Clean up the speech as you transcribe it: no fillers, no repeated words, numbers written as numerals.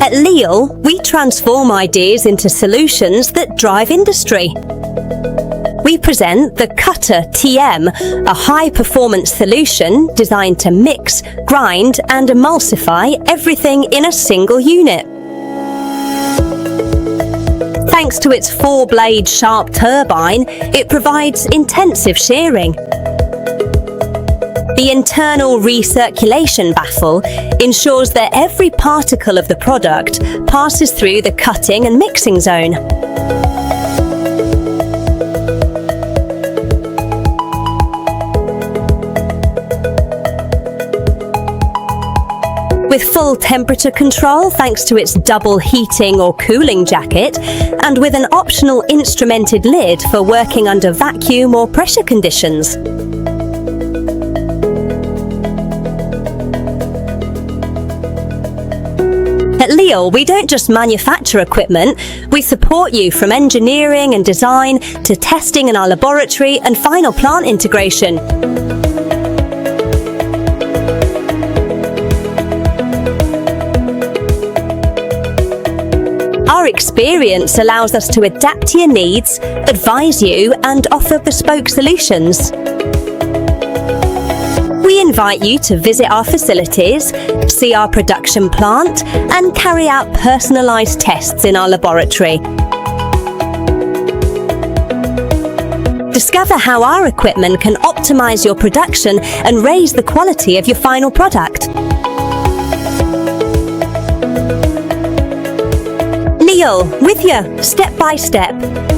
At Lleal, we transform ideas into solutions that drive industry. We present the Cutter TM, a high-performance solution designed to mix, grind and emulsify everything in a single unit. Thanks to its 4-blade sharp turbine, it provides intensive shearing. The internal recirculation baffle ensures that every particle of the product passes through the cutting and mixing zone. With full temperature control thanks to its double heating or cooling jacket, and with an optional instrumented lid for working under vacuum or pressure conditions. At Lleal, we don't just manufacture equipment, we support you from engineering and design to testing in our laboratory and final plant integration. Our experience allows us to adapt to your needs, advise you, and offer bespoke solutions. We invite you to visit our facilities, see our production plant, and carry out personalised tests in our laboratory. Discover how our equipment can optimise your production and raise the quality of your final product. Lleal, with you, step by step.